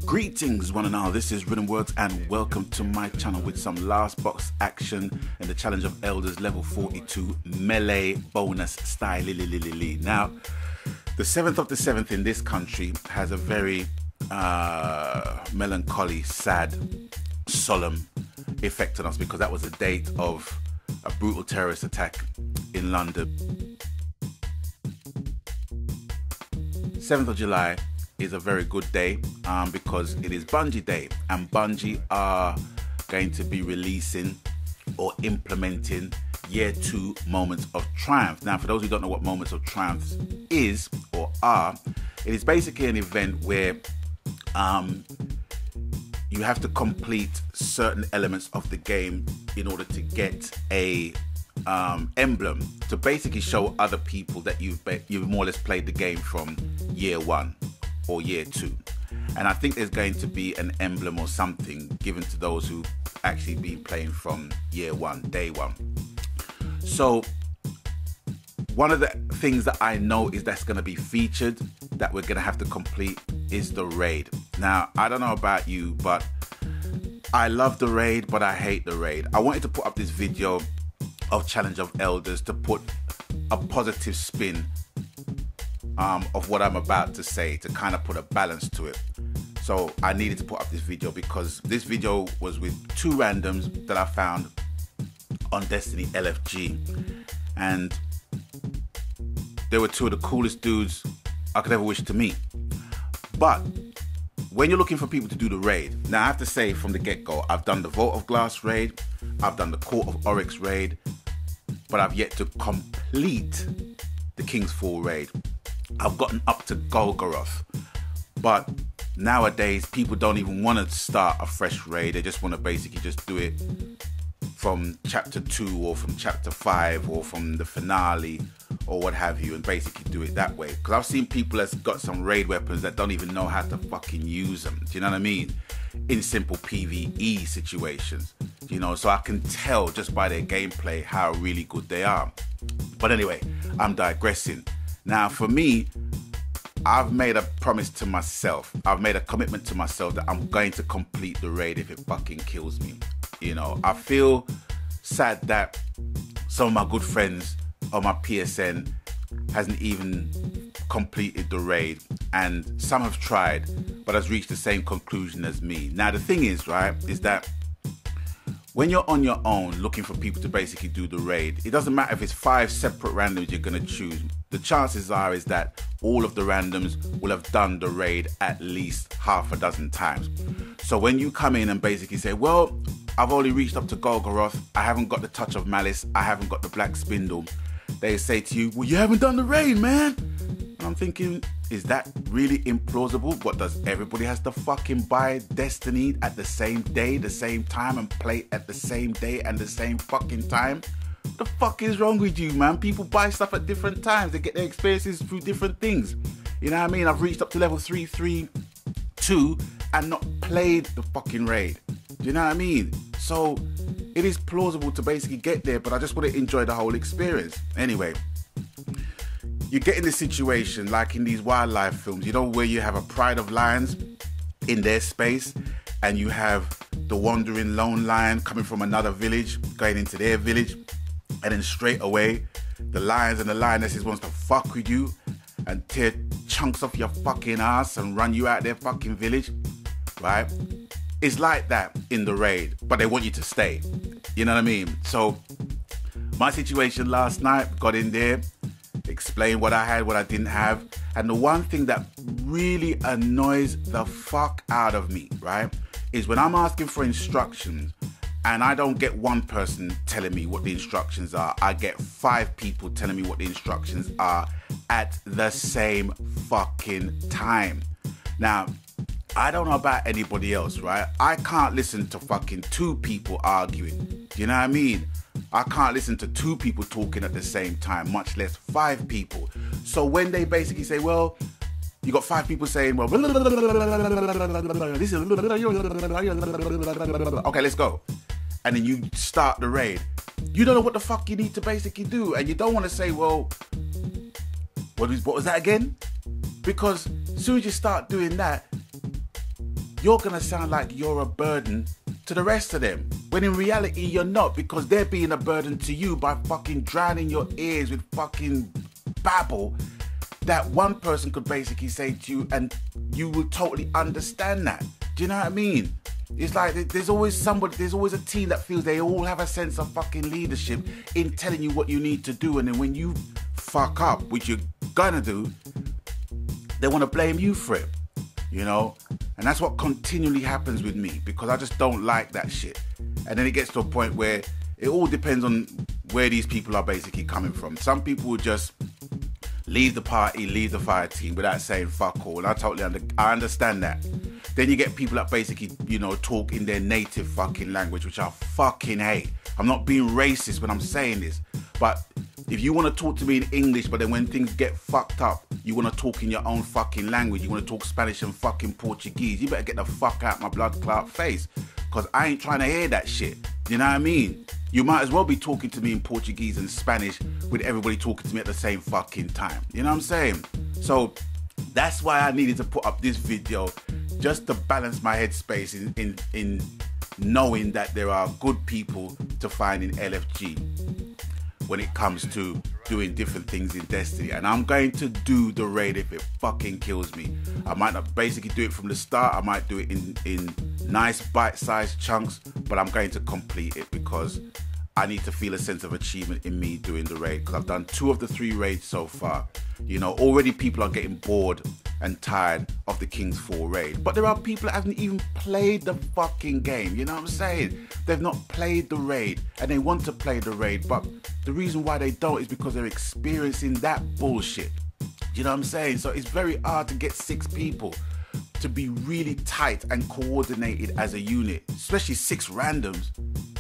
Greetings one and all, this is Rhythm Words and welcome to my channel with some last box action in the Challenge of Elders level 42 melee bonus style. Now, the 7th of the 7th in this country has a very melancholy, sad, solemn effect on us because that was the date of a brutal terrorist attack in London. 7th of July is a very good day because it is Bungie Day, and Bungie are going to be releasing or implementing year 2 Moments of Triumph. Now, for those who don't know what Moments of Triumph is or are, it is basically an event where you have to complete certain elements of the game in order to get a emblem to basically show other people that you've more or less played the game from year 1 or year 2. And I think there's going to be an emblem or something given to those who actually been playing from year 1, day 1. So one of the things that I know is that's going to be featured that we're going to have to complete is the raid. Now, I don't know about you, but I love the raid, but I hate the raid. I wanted to put up this video of Challenge of Elders to put a positive spin of what I'm about to say, to kind of put a balance to it. So I needed to put up this video because this video was with 2 randoms that I found on Destiny LFG, and they were 2 of the coolest dudes I could ever wish to meet. But when you're looking for people to do the raid, now I have to say from the get-go, I've done the Vault of Glass raid, I've done the Court of Oryx raid, but I've yet to complete the King's Fall raid. I've gotten up to Golgoroth, but nowadays people don't even want to start a fresh raid. They just want to basically just do it from chapter 2 or from chapter 5 or from the finale or what have you, and basically do it that way. Because I've seen people that's got some raid weapons that don't even know how to fucking use them. Do you know what I mean? In simple PvE situations, you know, so I can tell just by their gameplay how really good they are. But anyway, I'm digressing. Now, for me, I've made a promise to myself. I've made a commitment to myself that I'm going to complete the raid if it fucking kills me. You know, I feel sad that some of my good friends on my PSN hasn't even completed the raid, and some have tried but has reached the same conclusion as me. Now, the thing is, right, is that when you're on your own looking for people to basically do the raid, it doesn't matter if it's 5 separate randoms you're going to choose. The chances are is that all of the randoms will have done the raid at least half a dozen times. So when you come in and basically say, well, I've only reached up to Golgoroth, I haven't got the Touch of Malice, I haven't got the Black Spindle, they say to you, well, you haven't done the raid, man. And I'm thinking, is that really implausible? What, does everybody has to fucking buy Destiny at the same day, the same time, and play at the same day and the same fucking time? What the fuck is wrong with you, man? People buy stuff at different times. They get their experiences through different things. You know what I mean? I've reached up to level 332 and not played the fucking raid. Do you know what I mean? So it is plausible to basically get there, but I just want to enjoy the whole experience. Anyway, you get in this situation like in these wildlife films, you know, where you have a pride of lions in their space and you have the wandering lone lion coming from another village going into their village, and then straight away the lions and the lionesses wants to fuck with you and tear chunks off your fucking ass and run you out their fucking village, right? It's like that in the raid, but they want you to stay. You know what I mean? So my situation last night, got in there, explained what I had, what I didn't have. And the one thing that really annoys the fuck out of me, right, is when I'm asking for instructions and I don't get one person telling me what the instructions are. I get 5 people telling me what the instructions are at the same fucking time. Now, I don't know about anybody else, right? I can't listen to fucking 2 people arguing. Do you know what I mean? I can't listen to 2 people talking at the same time, much less 5 people. So when they basically say, well, you got 5 people saying, well, this is, okay, let's go. And then you start the raid. You don't know what the fuck you need to basically do. And you don't want to say, well, what was that again? Because as soon as you start doing that, you're gonna sound like you're a burden to the rest of them. When in reality, you're not, because they're being a burden to you by fucking drowning your ears with fucking babble that one person could basically say to you, and you will totally understand that. Do you know what I mean? It's like there's always somebody, there's always a team that feels they all have a sense of fucking leadership in telling you what you need to do, and then when you fuck up, which you're gonna do, they want to blame you for it, you know? And that's what continually happens with me, because I just don't like that shit. And then it gets to a point where it all depends on where these people are basically coming from. Some people will just leave the party, leave the fire team without saying fuck all. And I understand that. Then you get people that basically, you know, talk in their native fucking language, which I fucking hate. I'm not being racist when I'm saying this, but if you want to talk to me in English, but then when things get fucked up, you want to talk in your own fucking language, you want to talk Spanish and fucking Portuguese, you better get the fuck out my blood clot face, because I ain't trying to hear that shit. You know what I mean? You might as well be talking to me in Portuguese and Spanish with everybody talking to me at the same fucking time. You know what I'm saying? So that's why I needed to put up this video, just to balance my headspace in knowing that there are good people to find in LFG when it comes to doing different things in Destiny. And I'm going to do the raid if it fucking kills me. I might not basically do it from the start. I might do it in nice bite-sized chunks, but I'm going to complete it because I need to feel a sense of achievement in me doing the raid, because I've done 2 of the 3 raids so far. You know, already people are getting bored and tired of the King's Fall raid. But there are people that haven't even played the fucking game. You know what I'm saying? They've not played the raid and they want to play the raid, but the reason why they don't is because they're experiencing that bullshit. You know what I'm saying? So it's very hard to get 6 people to be really tight and coordinated as a unit, especially 6 randoms.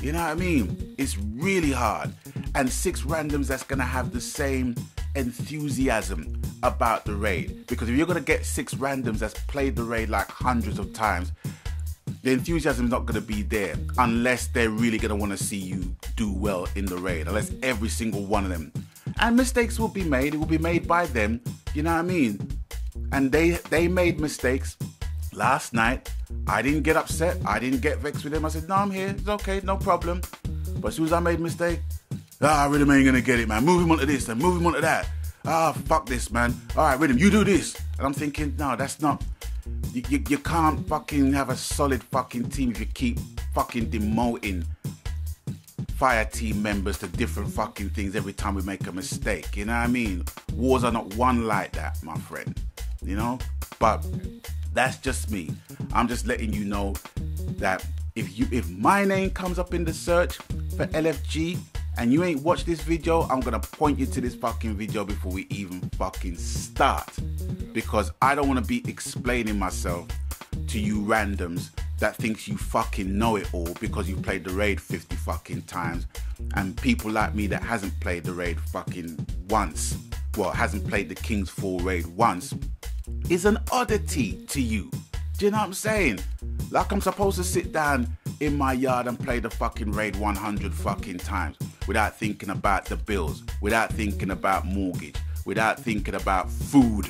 You know what I mean? It's really hard. And 6 randoms that's gonna have the same enthusiasm about the raid. Because if you're gonna get 6 randoms that's played the raid like hundreds of times, the enthusiasm is not gonna be there unless they're really gonna wanna see you do well in the raid, unless every single one of them. And mistakes will be made, it will be made by them, you know what I mean? And they made mistakes. Last night, I didn't get upset, I didn't get vexed with them. I said, no, I'm here, it's okay, no problem. But as soon as I made a mistake, Rhythm ain't gonna get it, man. Move him onto this and move him onto that. Fuck this, man. All right, Rhythm, you do this. And I'm thinking, no, that's not, you can't fucking have a solid fucking team if you keep fucking demoting fire team members to different fucking things every time we make a mistake. You know what I mean? Wars are not won like that, my friend. You know? But that's just me. I'm just letting you know that if my name comes up in the search for LFG and you ain't watched this video, I'm gonna point you to this fucking video before we even fucking start. Because I don't wanna be explaining myself to you randoms that thinks you fucking know it all because you played the raid 50 fucking times, and people like me that hasn't played the raid fucking once, well, hasn't played the King's Fall raid once, is an oddity to you. Do you know what I'm saying? Like I'm supposed to sit down in my yard and play the fucking raid 100 fucking times without thinking about the bills, without thinking about mortgage, without thinking about food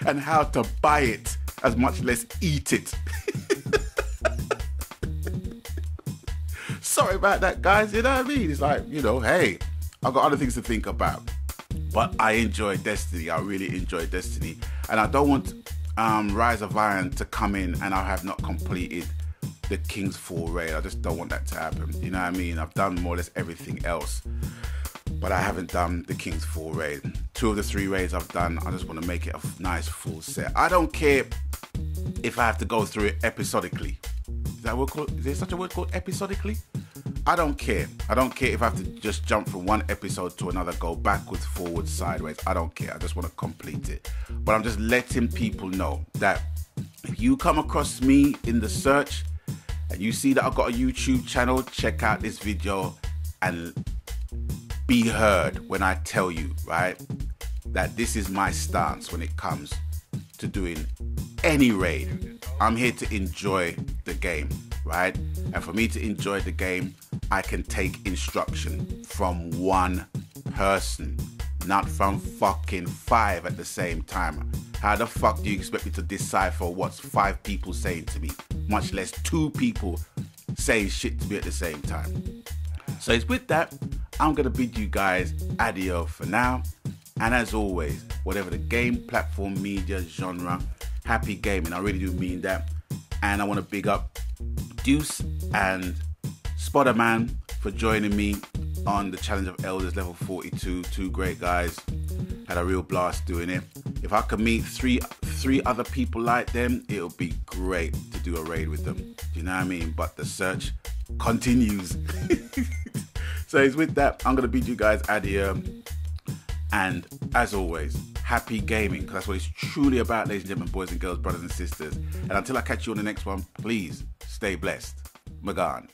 and how to buy it, as much less eat it. Sorry about that, guys, you know what I mean? It's like, you know, hey, I've got other things to think about. But I enjoy Destiny, I really enjoy Destiny. And I don't want Rise of Iron to come in and I have not completed the King's Fall raid. I just don't want that to happen, you know what I mean? I've done more or less everything else, but I haven't done the King's Fall raid. 2 of the 3 raids I've done, I just want to make it a nice full set. I don't care if I have to go through it episodically. Is that a word called, is there such a word called episodically? I don't care. I don't care if I have to just jump from one episode to another, go backwards, forwards, sideways. I don't care. I just want to complete it. But I'm just letting people know that if you come across me in the search and you see that I've got a YouTube channel, check out this video and be heard when I tell you, right, that this is my stance when it comes to doing any raid. I'm here to enjoy the game, right? And for me to enjoy the game, I can take instruction from one person, not from fucking 5 at the same time. How the fuck do you expect me to decipher what's 5 people saying to me, much less 2 people saying shit to me at the same time? So it's with that, I'm going to bid you guys adieu for now. And as always, whatever the game, platform, media, genre, happy gaming. I really do mean that. And I want to big up Deuce and Spotterman for joining me on the Challenge of Elders level 42. 2 great guys. Had a real blast doing it. If I could meet three other people like them, it would be great to do a raid with them. Do you know what I mean? But the search continues. So it's with that, I'm going to bid you guys adieu. And as always, happy gaming, because that's what it's truly about, ladies and gentlemen, boys and girls, brothers and sisters. And until I catch you on the next one, please stay blessed. Magan.